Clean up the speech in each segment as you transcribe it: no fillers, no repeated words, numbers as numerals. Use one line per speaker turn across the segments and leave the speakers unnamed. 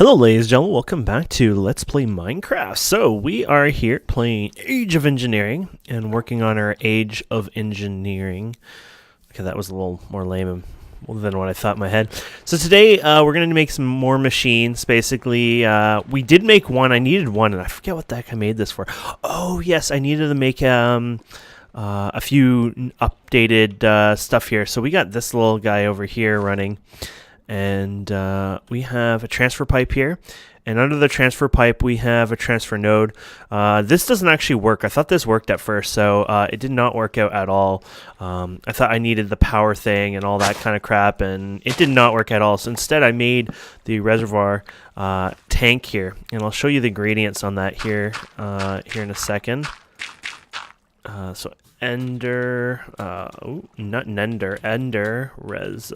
Hello ladies and gentlemen, welcome back to Let's Play Minecraft. So we are here playing Age of Engineering and working on our Age of Engineering. Okay, that was a little more lame than what I thought in my head. So today we're going to make some more machines, basically. We did make one, I needed one, and I forget what the heck I made this for. Oh yes, I needed to make a few updated stuff here. So we got this little guy over here running. And we have a transfer pipe here, and under the transfer pipe we have a transfer node. This doesn't actually work. I thought this worked at first, so it did not work out at all. I thought I needed the power thing and all that kind of crap, and it did not work at all. So instead I made the reservoir tank here, and I'll show you the ingredients on that here in a second. So Ender, not Nender, Ender res.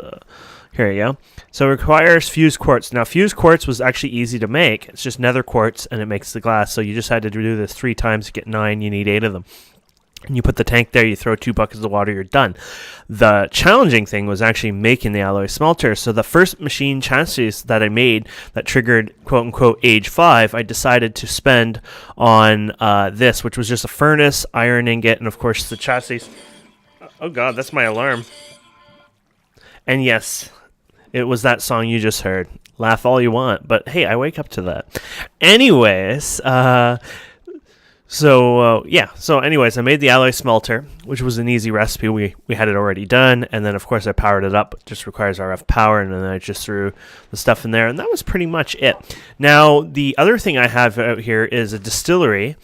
Here you go. So it requires fused quartz. Now, fused quartz was actually easy to make. It's just nether quartz, and it makes the glass. So you just had to do this 3 times to get 9. You need 8 of them. And you put the tank there, you throw 2 buckets of water, you're done. The challenging thing was actually making the alloy smelter. So the first machine chassis that I made that triggered quote-unquote age 5, I decided to spend on this, which was just a furnace, iron ingot, and of course the chassis. Oh god, that's my alarm. And yes, it was that song you just heard. Laugh all you want, but hey, I wake up to that. Anyways, So anyways, I made the alloy smelter, which was an easy recipe. We had it already done, and then of course I powered it up. It just requires RF power, and then I just threw the stuff in there, and that was pretty much it. Now, the other thing I have out here is a distillery,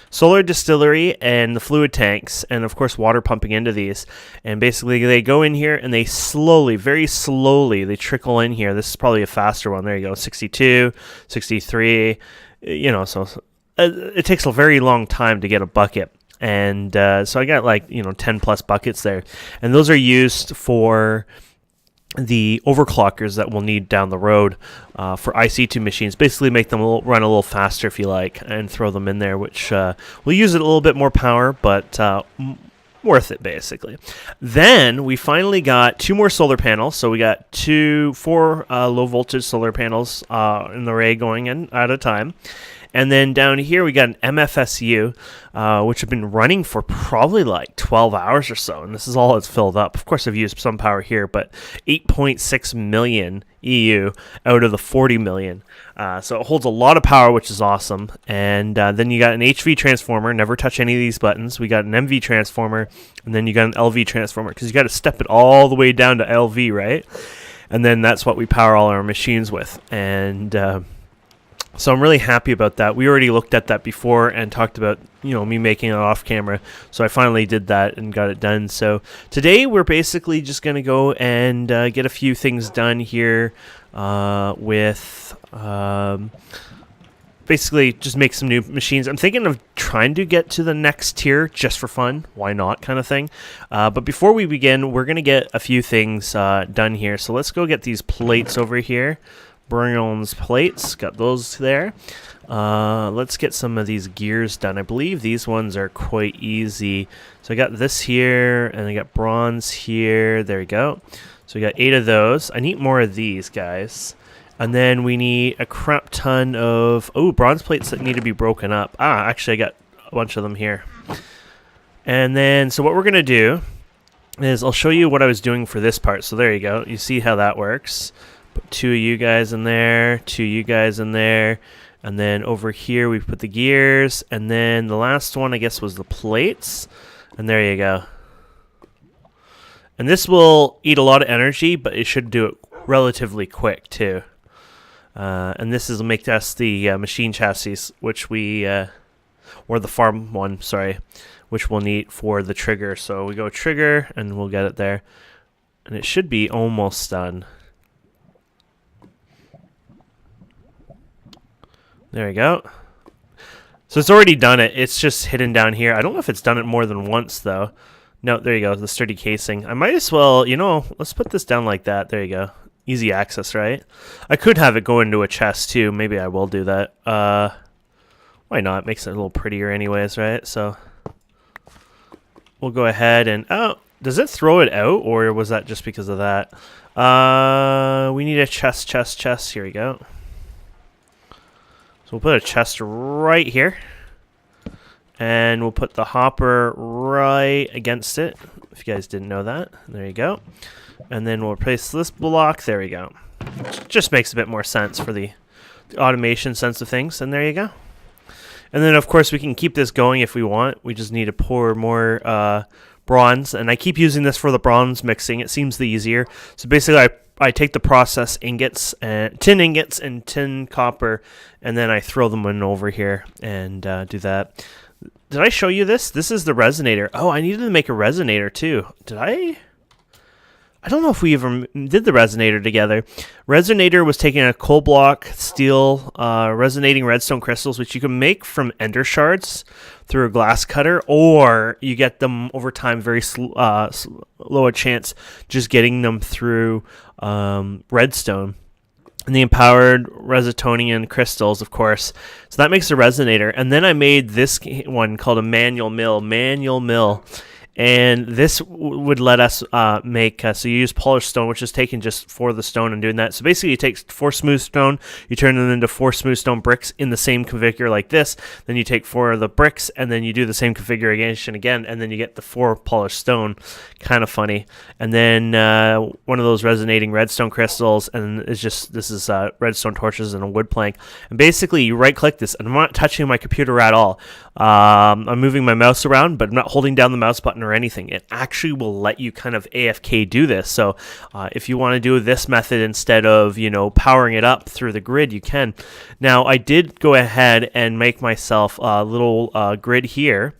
solar distillery, and the fluid tanks, and of course water pumping into these. And basically they go in here, and they slowly, very slowly, they trickle in here. This is probably a faster one. There you go, 62, 63, so it takes a very long time to get a bucket, and so I got 10 plus buckets there, and those are used for the overclockers that we'll need down the road for IC2 machines. Basically make them run a little faster if you like, and throw them in there, which will use it a little bit more power, but worth it basically. Then we finally got 2 more solar panels. So we got 4 low voltage solar panels in the array going in at a time. And then down here we got an MFSU, which have been running for probably like 12 hours or so, and this is all it's filled up. Of course, I've used some power here, but 8.6 million EU out of the 40 million. So it holds a lot of power, which is awesome. And then you got an HV transformer. Never touch any of these buttons. We got an MV transformer, and then you got an LV transformer, because you got to step it all the way down to LV, right? And then that's what we power all our machines with. And so I'm really happy about that. We already looked at that before and talked about, me making it off camera. So I finally did that and got it done. So today we're basically just going to go and get a few things done here with basically just make some new machines. I'm thinking of trying to get to the next tier just for fun. Why not, kind of thing. But before we begin, we're going to get a few things done here. So let's go get these plates over here. Bronze plates, got those there. Let's get some of these gears done. I believe these ones are quite easy. So I got this here, and I got bronze here. There we go. So we got 8 of those. I need more of these, guys. And then we need a crap ton of bronze plates that need to be broken up. Actually, I got a bunch of them here. And then, so what we're gonna do is I'll show you what I was doing for this part. So there you go. You see how that works. Put 2 of you guys in there, 2 of you guys in there, and then over here we put the gears, and then the last one I guess was the plates, and there you go. And this will eat a lot of energy, but it should do it relatively quick too. And this will make us the machine chassis, which we, or the farm one, sorry, which we'll need for the trigger. So we go trigger, and we'll get it there, and it should be almost done. There we go. So it's already done it. It's just hidden down here. I don't know if it's done it more than once, though. No, there you go. The sturdy casing. I might as well, let's put this down like that. There you go. Easy access, right? I could have it go into a chest, too. Maybe I will do that. Why not? It makes it a little prettier anyways, right? So we'll go ahead and... Oh, does it throw it out, or was that just because of that? We need a chest. Here we go. we'll put a chest right here. And we'll put the hopper right against it, if you guys didn't know that. There you go. And then we'll replace this block. There we go. Just makes a bit more sense for the automation sense of things. And there you go. And then, of course, we can keep this going if we want. We just need to pour more bronze. And I keep using this for the bronze mixing. It seems the easier. So basically, I take the process ingots, tin ingots and tin copper, and then I throw them in over here and do that. Did I show you this? This is the resonator. Oh, I needed to make a resonator too. Did I? I don't know if we ever did the resonator together. Resonator was taking a coal block, steel, resonating redstone crystals, which you can make from ender shards through a glass cutter, or you get them over time very low a chance just getting them through redstone. And the empowered resitonian crystals, of course. So that makes a resonator. And then I made this one called a manual mill. And this would let us make, so you use polished stone, which is taken just for the stone and doing that. So basically you take 4 smooth stone, you turn them into 4 smooth stone bricks in the same configure like this. Then you take 4 of the bricks and then you do the same configuration again, and then you get the 4 polished stone. Kind of funny. And then one of those resonating redstone crystals, and it's just, this is redstone torches and a wood plank. And basically you right click this, and I'm not touching my computer at all. I'm moving my mouse around, but I'm not holding down the mouse button or anything. It actually will let you kind of AFK do this. So if you want to do this method instead of, powering it up through the grid, you can. Now, I did go ahead and make myself a little grid here.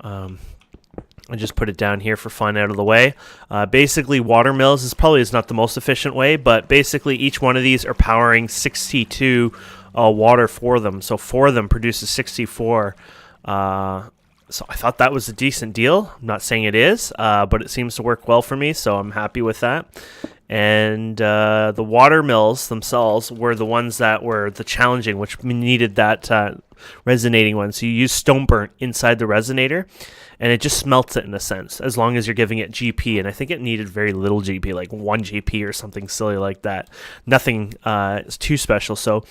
I just put it down here for fun out of the way. Basically, water mills is not the most efficient way, but basically each one of these are powering 62 water for them. So 4 of them produces 64. So I thought that was a decent deal. I'm not saying it is, but it seems to work well for me, so I'm happy with that. And the water mills themselves were the ones that were the challenging, which needed that resonating one. So you use stone burnt inside the resonator, and it just smelts it in a sense, as long as you're giving it GP. And I think it needed very little GP, like 1 GP or something silly like that. Nothing too special. So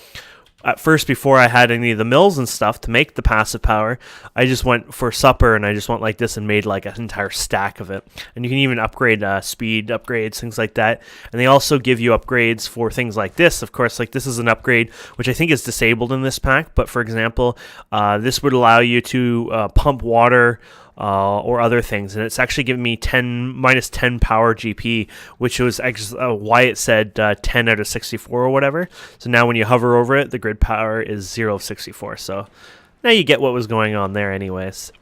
at first, before I had any of the mills and stuff to make the passive power, I just went for supper and I just went like this and made like an entire stack of it. And you can even upgrade speed upgrades, things like that. And they also give you upgrades for things like this. Of course, like this is an upgrade, which I think is disabled in this pack. But for example, this would allow you to pump water or other things, and it's actually giving me minus 10 power GP, which was why it said 10 out of 64 or whatever. So now when you hover over it, the grid power is 0 of 64. So now you get what was going on there anyways.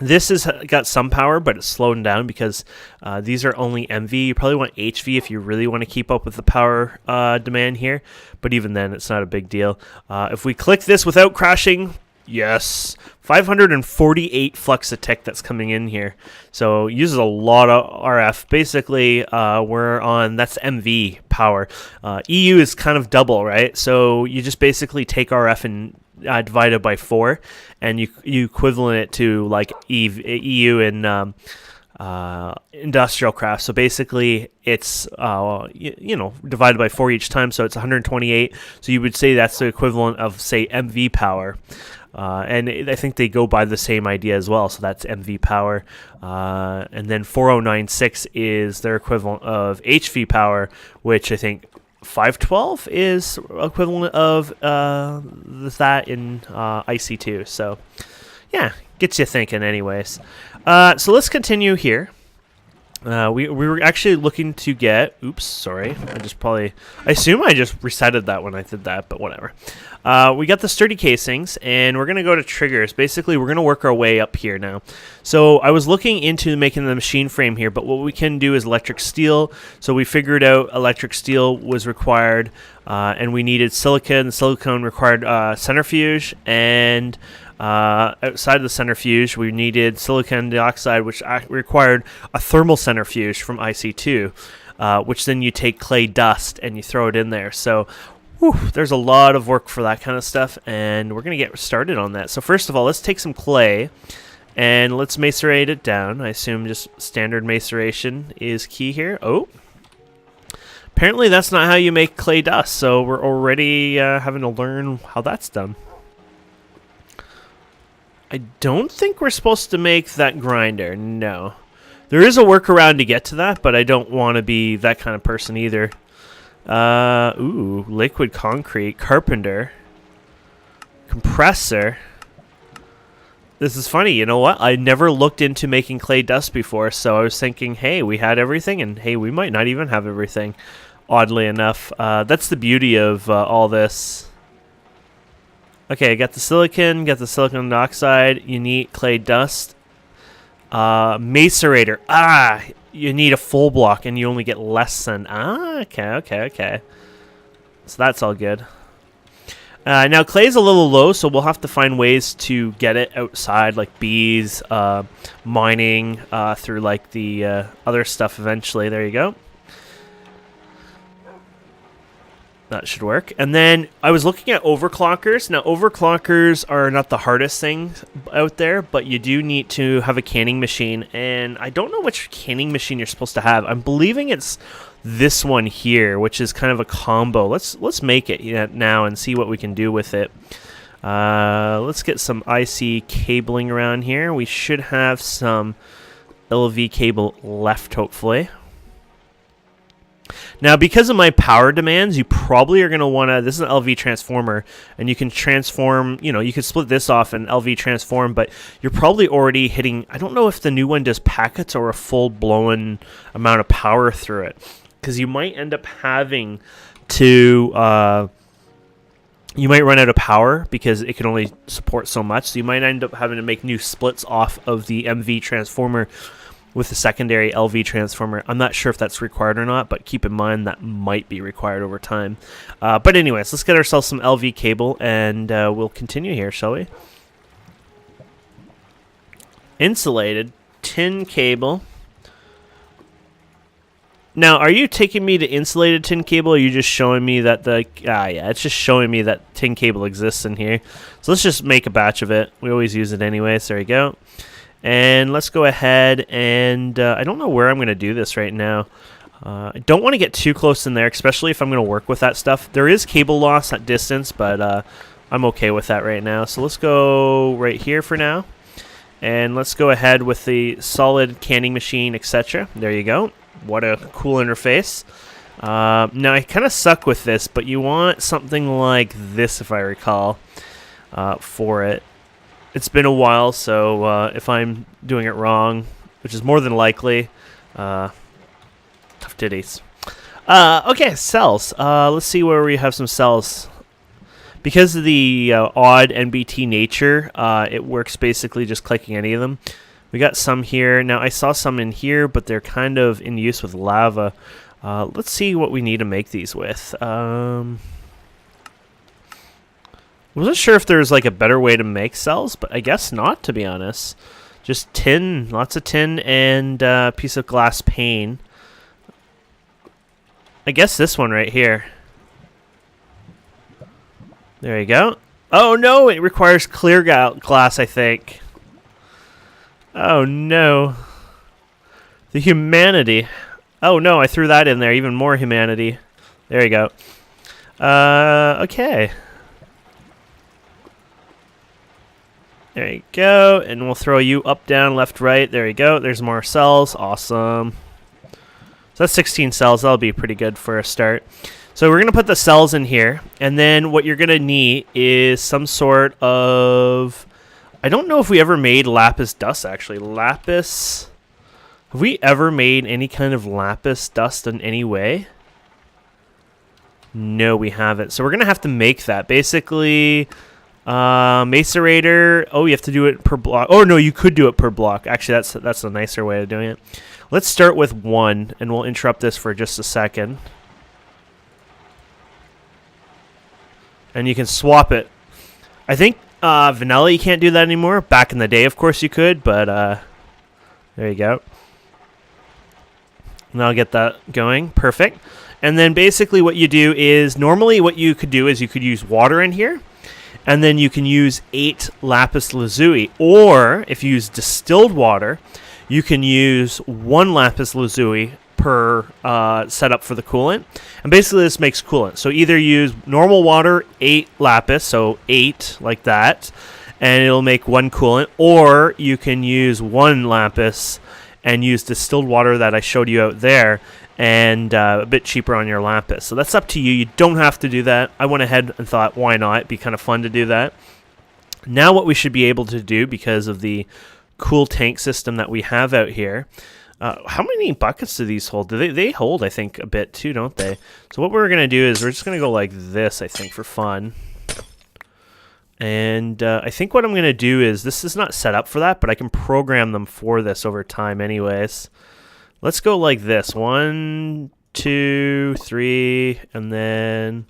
This has got some power, but it's slowing down because these are only MV. You probably want HV if you really want to keep up with the power demand here, but even then it's not a big deal. If we click this without crashing, yes, 548 flux a tick that's coming in here. So uses a lot of RF. Basically, we're on, that's MV power. EU is kind of double, right? So you just basically take RF and divide it by 4, and you equivalent it to like EU in industrial craft. So basically it's divided by 4 each time, so it's 128. So you would say that's the equivalent of, say, MV power. And I think they go by the same idea as well, so that's MV power. And then 4096 is their equivalent of HV power, which I think 512 is equivalent of that in IC2. So, yeah, gets you thinking anyways. So let's continue here. We were actually looking to get, oops, sorry, I assume I just resetted that when I did that, but whatever. We got the sturdy casings, and we're going to go to triggers. Basically, we're going to work our way up here now. So I was looking into making the machine frame here, but what we can do is electric steel. So we figured out electric steel was required, and we needed silicon. Silicon required centrifuge, and outside of the centrifuge, we needed silicon dioxide, which required a thermal centrifuge from IC2, which then you take clay dust and you throw it in there. So there's a lot of work for that kind of stuff, and we're going to get started on that. So first of all, let's take some clay, and let's macerate it down. I assume just standard maceration is key here. Apparently that's not how you make clay dust, so we're already having to learn how that's done. I don't think we're supposed to make that grinder, no. There is a workaround to get to that, but I don't want to be that kind of person either. Ooh, liquid concrete, carpenter, compressor. This is funny, you know what? I never looked into making clay dust before, so I was thinking, hey, we had everything, and hey, we might not even have everything, oddly enough. That's the beauty of all this. Okay, got the silicon dioxide, you need clay dust. Macerator. You need a full block, and you only get less than... okay. So that's all good. Now, clay's a little low, so we'll have to find ways to get it outside, like bees, mining, through, like, the other stuff eventually. There you go. That should work. And then I was looking at overclockers. Now, overclockers are not the hardest thing out there, but you do need to have a canning machine. And I don't know which canning machine you're supposed to have. I'm believing it's this one here, which is kind of a combo. Let's make it now and see what we can do with it. Let's get some IC cabling around here. We should have some LV cable left, hopefully. Now, because of my power demands, you probably are going to want to... This is an LV transformer, and you can transform... You know, you can split this off and LV transform, but you're probably already hitting... I don't know if the new one does packets or a full-blown amount of power through it, because you might end up having to... you might run out of power because it can only support so much, so you might end up having to make new splits off of the MV transformer with the secondary LV transformer. I'm not sure if that's required or not, but keep in mind that might be required over time. But anyways, let's get ourselves some LV cable, and we'll continue here, shall we? Insulated tin cable. Now, are you taking me to insulated tin cable, or are you just showing me that the... yeah, it's just showing me that tin cable exists in here. So let's just make a batch of it. We always use it anyway, so there you go. And let's go ahead and... I don't know where I'm going to do this right now. I don't want to get too close in there, especially if I'm going to work with that stuff. There is cable loss at distance, but I'm okay with that right now. So let's go right here for now. And let's go ahead with the solid canning machine, etc. There you go. What a cool interface. Now, I kind of suck with this, but you want something like this, if I recall, for it. It's been a while, so if I'm doing it wrong, which is more than likely, tough titties. Okay, cells. Let's see where we have some cells. Because of the odd NBT nature, it works basically just clicking any of them. We got some here. Now, I saw some in here, but they're kind of in use with lava. Let's see what we need to make these with. Wasn't sure if there's like a better way to make cells, but I guess not, to be honest. Just tin, lots of tin, and a piece of glass pane. I guess this one right here. There you go. Oh no, it requires clear glass, I think. Oh no. The humanity. Oh no, I threw that in there. Even more humanity. There you go. Okay. There you go. And we'll throw you up, down, left, right. There you go. There's more cells. Awesome. So that's 16 cells. That'll be pretty good for a start. So we're going to put the cells in here. And then what you're going to need is some sort of... I don't know if we ever made lapis dust, actually. Lapis... Have we ever made any kind of lapis dust in any way? No, we haven't. So we're going to have to make that. Basically, macerator. Oh, you have to do it per block. Oh, no, you could do it per block. Actually, that's a nicer way of doing it. Let's start with one, and we'll interrupt this for just a second. And you can swap it. I think vanilla, you can't do that anymore. Back in the day, of course, you could, but there you go. And I'll get that going. Perfect. And then basically what you do is, normally what you could do is you could use water in here, and then you can use 8 lapis lazuli. Or if you use distilled water, you can use 1 lapis lazuli per setup for the coolant. And basically this makes coolant. So either use normal water, 8 lapis, so 8 like that, and it'll make 1 coolant, or you can use 1 lapis and use distilled water that I showed you out there, and a bit cheaper on your lapis. So that's up to you. You don't have to do that. I went ahead and thought, why not? It'd be kind of fun to do that. Now what we should be able to do, because of the cool tank system that we have out here, how many buckets do these hold? They hold, I think, a bit too, don't they? So what we're going to do is we're just going to go like this, I think, for fun. And I think what I'm going to do is, this is not set up for that, but I can program them for this over time anyways. Let's go like this. 1, 2, 3, and then...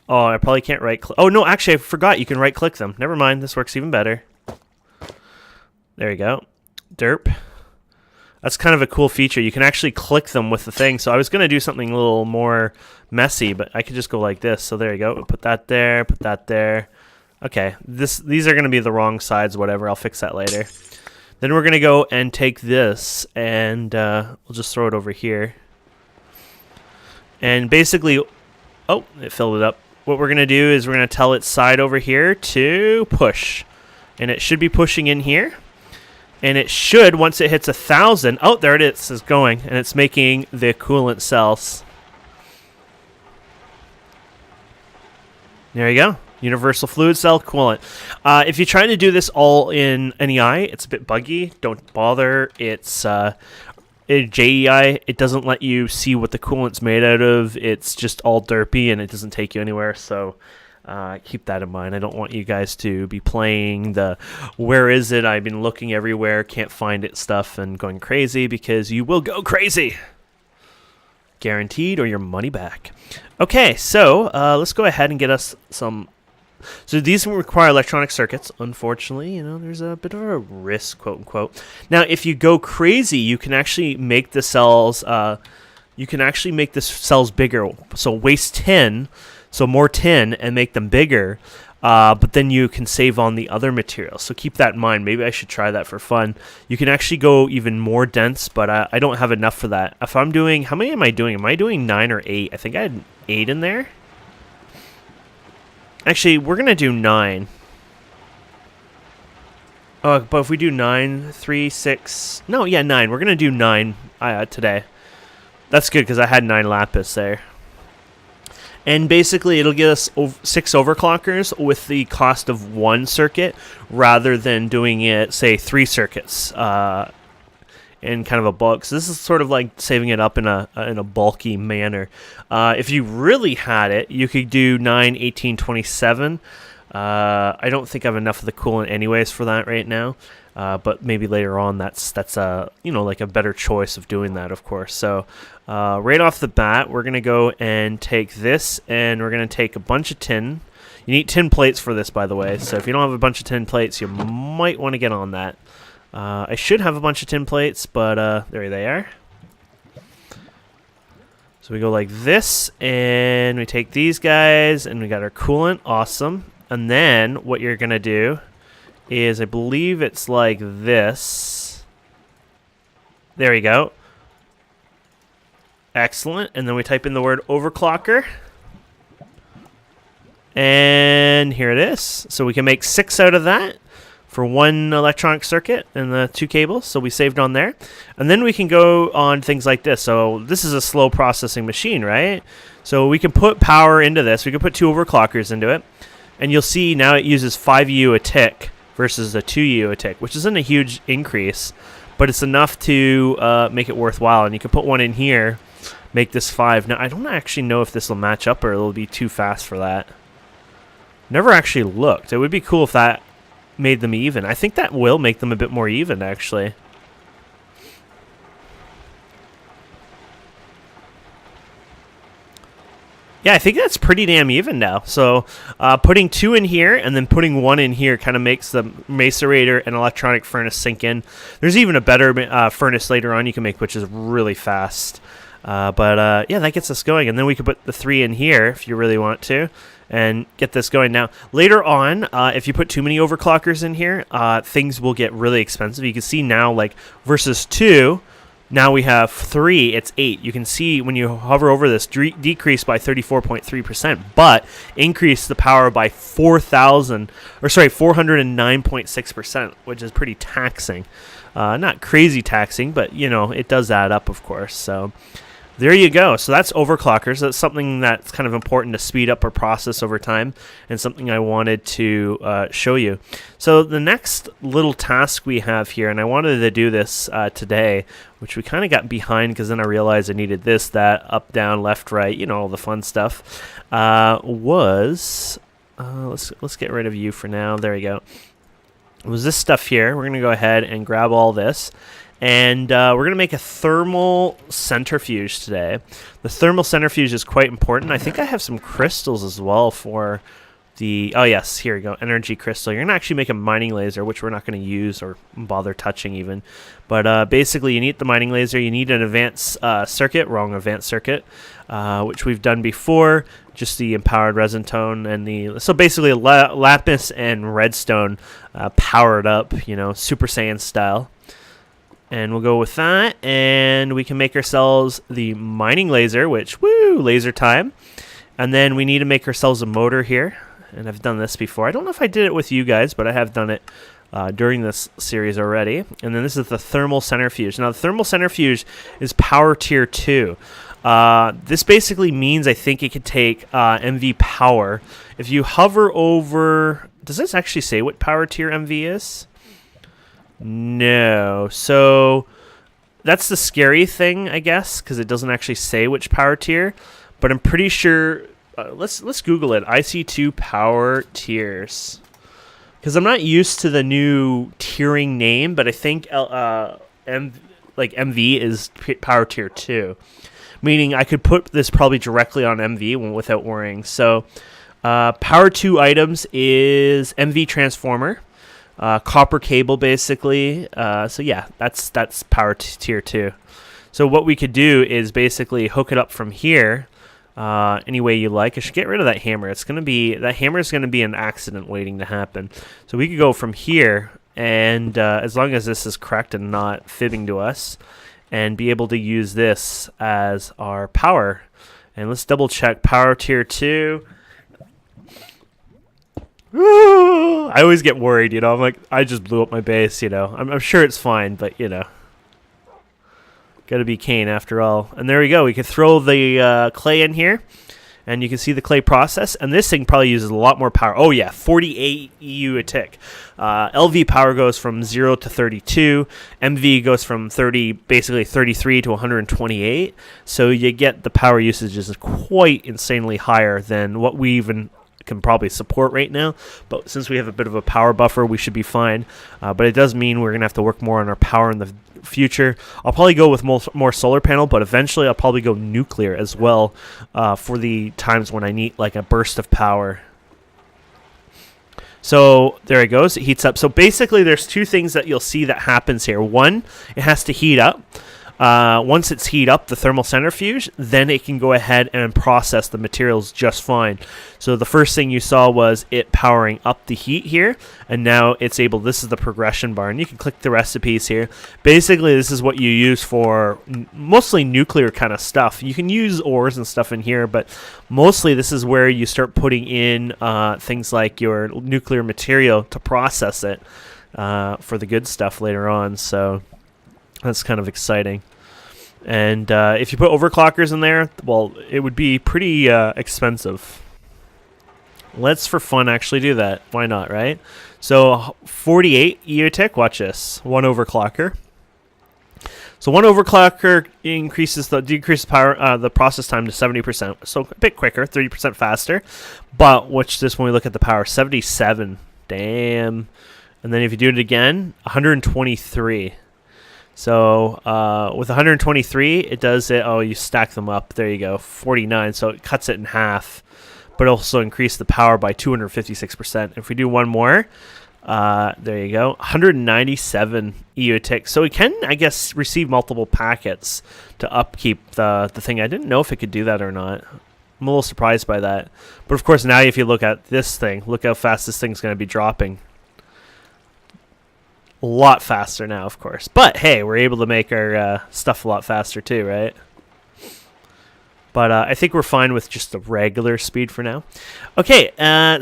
Oh, I probably can't right-click. Oh, no, actually, I forgot you can right-click them. Never mind, this works even better. There you go. Derp. That's kind of a cool feature. You can actually click them with the thing. So I was going to do something a little more messy, but I could just go like this. So there you go. Put that there, put that there. Okay, these are going to be the wrong sides, whatever. I'll fix that later. Then we're going to go and take this, and we'll just throw it over here. And basically, oh, it filled it up. What we're going to do is we're going to tell its side over here to push. And it should be pushing in here. And it should, once it hits 1,000, oh, there it is, it's going. And it's making the coolant cells. There you go. Universal fluid cell coolant. If you're trying to do this all in NEI, it's a bit buggy. Don't bother. It's JEI. It doesn't let you see what the coolant's made out of. It's just all derpy, and it doesn't take you anywhere. So keep that in mind. I don't want you guys to be playing the where is it? I've been looking everywhere, can't find it stuff, and going crazy, because you will go crazy. Guaranteed, or your money back. Okay, so let's go ahead and get us some... So these require electronic circuits. Unfortunately, you know, there's a bit of a risk, quote unquote. Now, if you go crazy, you can actually make the cells. You can actually make the cells bigger. So waste tin, so more tin, and make them bigger. But then you can save on the other materials. So keep that in mind. Maybe I should try that for fun. You can actually go even more dense, but I don't have enough for that. If I'm doing, how many am I doing? Am I doing 9 or 8? I think I had 8 in there. Actually, we're going to do 9. But if we do 9, 3, 6... No, yeah, 9. We're going to do 9 today. That's good, because I had 9 lapis there. And basically, it'll get us 6 overclockers with the cost of 1 circuit, rather than doing it, say, 3 circuits in kind of a bulk. So this is sort of like saving it up in a bulky manner. If you really had it, you could do 9, 18, 27. I don't think I have enough of the coolant anyways for that right now. But maybe later on, that's you know, like a better choice of doing that, of course. So right off the bat, we're gonna go and take this, and we're gonna take a bunch of tin. You need tin plates for this, by the way. So if you don't have a bunch of tin plates, you might want to get on that. I should have a bunch of tin plates, but there they are. So we go like this, and we take these guys, and we got our coolant. Awesome. And then what you're gonna do is, I believe it's like this. There you go. Excellent. And then we type in the word overclocker. And here it is. So we can make 6 out of that for 1 electronic circuit and the 2 cables. So we saved on there. And then we can go on things like this. So this is a slow processing machine, right? So we can put power into this. We can put 2 overclockers into it. And you'll see now it uses 5 U a tick versus a 2 U a tick, which isn't a huge increase, but it's enough to make it worthwhile. And you can put 1 in here, make this 5. Now, I don't actually know if this will match up, or it'll be too fast for that. Never actually looked. It would be cool if that made them even. I think that will make them a bit more even, actually. Yeah, I think that's pretty damn even now. So putting 2 in here and then putting 1 in here kind of makes the macerator and electronic furnace sink in. There's even a better furnace later on you can make, which is really fast. Yeah, that gets us going. And then we could put the 3 in here if you really want to and get this going. Now, later on, if you put too many overclockers in here, things will get really expensive. You can see now, like, versus 2, Now we have 3, it's 8. You can see when you hover over this, decrease by 34.3%, but increase the power by 409.6%, which is pretty taxing. Not crazy taxing, but, you know, it does add up, of course. So there you go. So that's overclockers. That's something that's kind of important to speed up our process over time, and something I wanted to show you. So the next little task we have here, and I wanted to do this today, which we kind of got behind because then I realized I needed this, that, up, down, left, right, you know, all the fun stuff, let's get rid of you for now. There we go. It was this stuff here. We're going to go ahead and grab all this. And we're going to make a thermal centrifuge today. The thermal centrifuge is quite important. I think I have some crystals as well for the... Oh, yes. Here we go. Energy crystal. You're going to actually make a mining laser, which we're not going to use or bother touching even. But basically, you need the mining laser. You need an advanced circuit. Wrong, advanced circuit, which we've done before. Just the empowered resin tone and the... So basically, lapis and redstone powered up, you know, Super Saiyan style. And we'll go with that, and we can make ourselves the mining laser, which, woo, laser time. And then we need to make ourselves a motor here, and I've done this before. I don't know if I did it with you guys, but I have done it during this series already. And then this is the thermal centrifuge. Now, the thermal centrifuge is power tier 2. This basically means I think it could take MV power. If you hover over... Does this actually say what power tier MV is? No. So that's the scary thing, I guess, because it doesn't actually say which power tier. But I'm pretty sure. Let's Google it. IC2 power tiers, because I'm not used to the new tiering name, but I think MV is power tier 2, meaning I could put this probably directly on MV without worrying. So power 2 items is MV transformer. Copper cable, basically. So yeah, that's power tier 2. So what we could do is basically hook it up from here any way you like. I should get rid of that hammer. That hammer is gonna be an accident waiting to happen. So we could go from here, and as long as this is correct and not fibbing to us, and be able to use this as our power. And let's double check power tier 2. I always get worried, you know. I'm like, I just blew up my base, you know. I'm sure it's fine, but, you know. Gotta be Kane after all. And there we go. We can throw the clay in here, and you can see the clay process. And this thing probably uses a lot more power. Oh, yeah, 48 EU a tick. LV power goes from 0 to 32. MV goes from basically 33 to 128. So you get the power usage is quite insanely higher than what we even can probably support right now, but since we have a bit of a power buffer, we should be fine. But it does mean we're gonna have to work more on our power in the future. I'll probably go with more solar panel, but eventually I'll probably go nuclear as well for the times when I need like a burst of power. So there it goes. It heats up. So basically there's two things that you'll see that happens here. One, it has to heat up. Once it's heat up, the thermal centrifuge, then it can go ahead and process the materials just fine. So the first thing you saw was it powering up the heat here, and now it's able, this is the progression bar, and you can click the recipes here. Basically, this is what you use for mostly nuclear kind of stuff. You can use ores and stuff in here, but mostly this is where you start putting in things like your nuclear material to process it for the good stuff later on. So that's kind of exciting. And if you put overclockers in there, well, it would be pretty expensive. Let's, for fun, actually do that. Why not, right? So 48 EOTech, watch this. One overclocker. So one overclocker decreases power, the process time to 70%. So a bit quicker, 30% faster. But watch this when we look at the power, 77. Damn. And then if you do it again, 123. So with 123, it does it. Oh, you stack them up. There you go. 49. So it cuts it in half, but also increase the power by 256%. If we do one more, there you go. 197 EOTech. So we can, I guess, receive multiple packets to upkeep the thing. I didn't know if it could do that or not. I'm a little surprised by that. But of course, now if you look at this thing, look how fast this thing's going to be dropping. A lot faster now, of course. But hey, we're able to make our stuff a lot faster too, right? But I think we're fine with just the regular speed for now. Okay,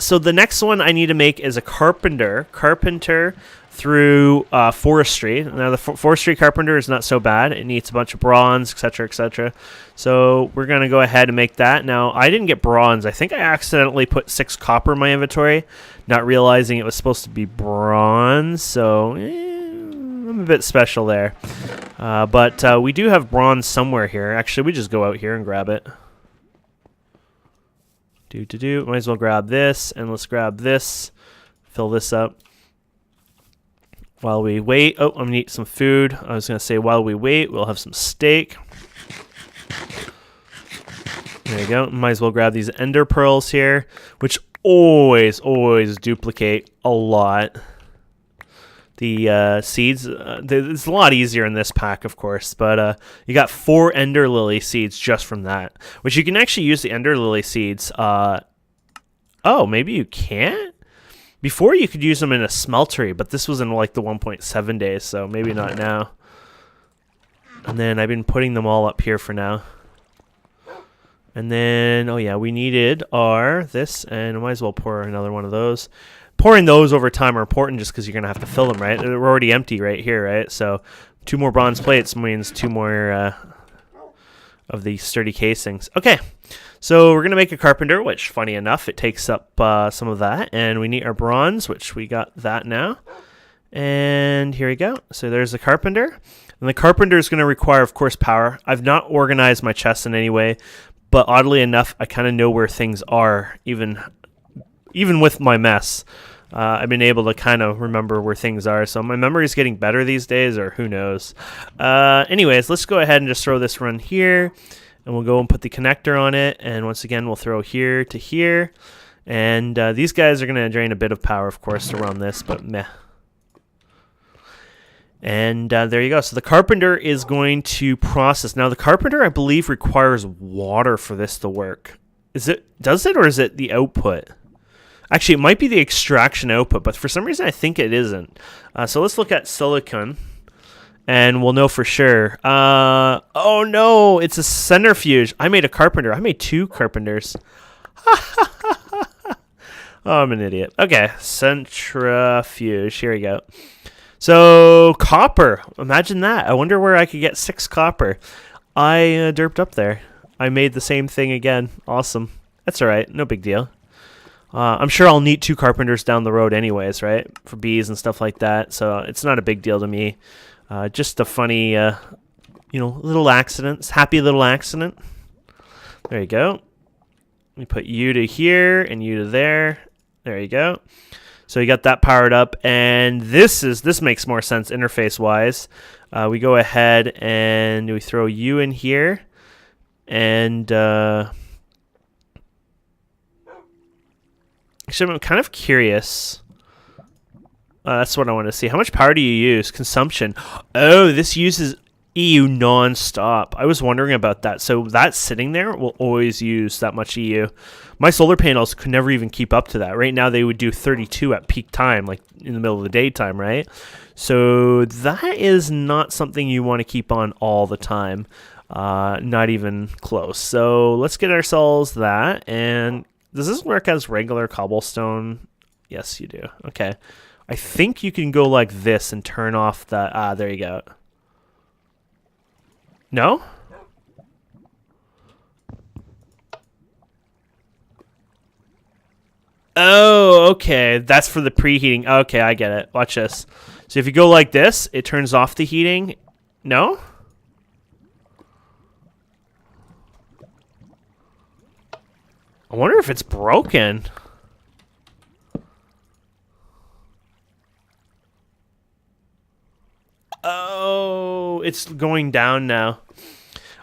so the next one I need to make is a carpenter. Carpenter through forestry. Now the forestry carpenter is not so bad. It needs a bunch of bronze, etc., etc. So we're going to go ahead and make that. Now, I didn't get bronze. I think I accidentally put 6 copper in my inventory, not realizing it was supposed to be bronze. So I'm a bit special there. But we do have bronze somewhere here. Actually, we just go out here and grab it. Might as well grab this, and let's grab this. Fill this up. While we wait, I'm going to eat some food. I was going to say while we wait, we'll have some steak. There you go. Might as well grab these ender pearls here, which always duplicate a lot. The seeds, it's a lot easier in this pack, of course, but you got 4 ender lily seeds just from that, which you can actually use the ender lily seeds. Oh, maybe you can't? Before you could use them in a smeltery, but this was in like the 1.7 days, so maybe not now. And then I've been putting them all up here for now. And then, oh yeah, we needed this, and I might as well pour another one of those. Pouring those over time are important just because you're going to have to fill them, right? They're already empty right here, right? So 2 more bronze plates means 2 more of the sturdy casings. Okay, so we're going to make a carpenter, which, funny enough, it takes up some of that. And we need our bronze, which we got that now. And here we go. So there's the carpenter. And the carpenter is going to require, of course, power. I've not organized my chest in any way, but oddly enough, I kind of know where things are, even with my mess. I've been able to kind of remember where things are, so my memory is getting better these days, or who knows. Anyways, let's go ahead and just throw this run here, and we'll go and put the connector on it, and once again, we'll throw here to here, and these guys are going to drain a bit of power, of course, to run this, but meh. And there you go. So the carpenter is going to process. Now, the carpenter, I believe, requires water for this to work. Does it, or is it the output? Actually, it might be the extraction output, but for some reason I think it isn't. So let's look at silicon, and we'll know for sure. Oh no, it's a centrifuge. I made a carpenter. I made 2 carpenters. Oh, I'm an idiot. Okay, centrifuge. Here we go. So copper. Imagine that. I wonder where I could get 6 copper. I derped up there. I made the same thing again. Awesome. That's all right. No big deal. I'm sure I'll need 2 carpenters down the road anyways, right? For bees and stuff like that. So it's not a big deal to me. Just a funny, little accident. Happy little accident. There you go. Let me put you to here and you to there. There you go. So you got that powered up. And this makes more sense interface-wise. We go ahead and we throw you in here. And actually, I'm kind of curious. That's what I want to see. How much power do you use? Consumption. Oh, this uses EU non-stop. I was wondering about that. So that sitting there will always use that much EU. My solar panels could never even keep up to that. Right now, they would do 32 at peak time, like in the middle of the daytime, right? So that is not something you want to keep on all the time. Not even close. So let's get ourselves that. And does this work as regular cobblestone? Yes, you do. Okay. I think you can go like this and turn off the... there you go. No? Oh, okay. That's for the preheating. Okay, I get it. Watch this. So if you go like this, it turns off the heating. No? I wonder if it's broken. Oh, it's going down now.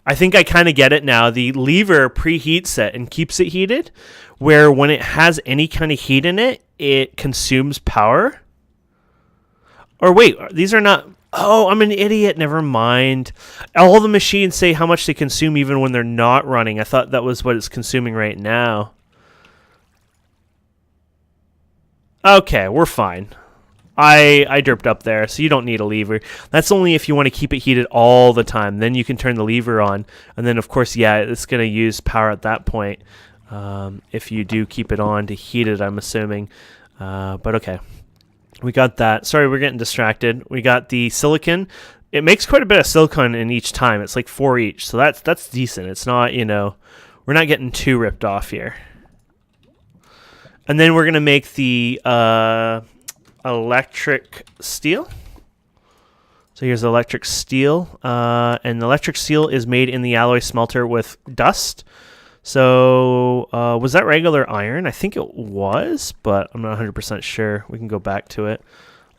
I think I kind of get it now. The lever preheats it and keeps it heated, where when it has any kind of heat in it, it consumes power. Or wait, these are not... Oh, I'm an idiot. Never mind. All the machines say how much they consume even when they're not running. I thought that was what it's consuming right now. Okay, we're fine. I derped up there, so you don't need a lever. That's only if you want to keep it heated all the time. Then you can turn the lever on, and then of course, yeah, it's going to use power at that point. If you do keep it on to heat it, I'm assuming. But okay, we got that. Sorry, we're getting distracted. We got the silicon. It makes quite a bit of silicon in each time. It's like 4 each, so that's decent. It's not, you know, we're not getting too ripped off here. And then we're gonna make the electric steel. So here's the electric steel, and the electric steel is made in the alloy smelter with dust. So was that regular iron? I think it was, but I'm not 100% sure. We can go back to it.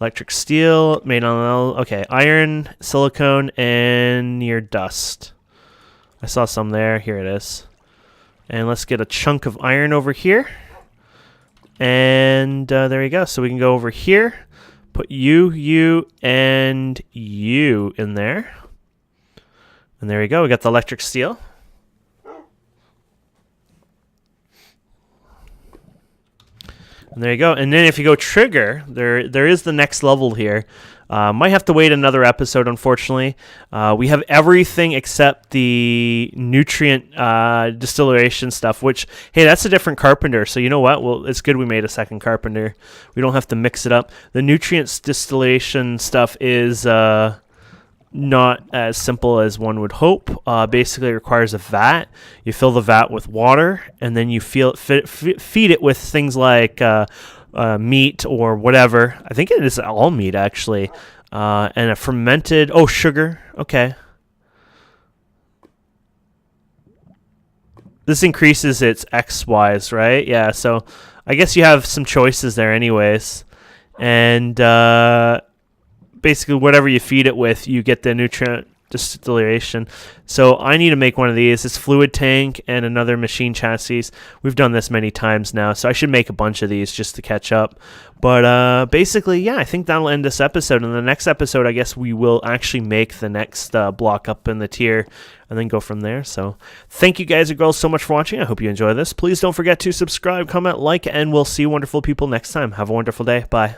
Electric steel made on, okay, iron, silicone, and near dust. I saw some there. Here it is. And let's get a chunk of iron over here. And there you go. So we can go over here, put you, and you in there. And there you go. We got the electric steel. And there you go. And then if you go trigger, there is the next level here. Might have to wait another episode, unfortunately. We have everything except the nutrient distillation stuff, which, hey, that's a different Carpenter. So you know what? Well, it's good we made a second Carpenter. We don't have to mix it up. The nutrients distillation stuff is not as simple as one would hope. Basically, it requires a vat. You fill the vat with water, and then you feed it with things like meat or whatever. I think it is all meat, actually. And a fermented... Oh, sugar. Okay. This increases its X-wise, right? Yeah, so I guess you have some choices there anyways. And basically, whatever you feed it with, you get the nutrient distillation. So I need to make one of these. It's fluid tank and another machine chassis. We've done this many times now, so I should make a bunch of these just to catch up. But basically, yeah, I think that'll end this episode. In the next episode, I guess we will actually make the next block up in the tier and then go from there. So thank you guys and girls so much for watching. I hope you enjoy this. Please don't forget to subscribe, comment, like, and we'll see you wonderful people next time. Have a wonderful day. Bye.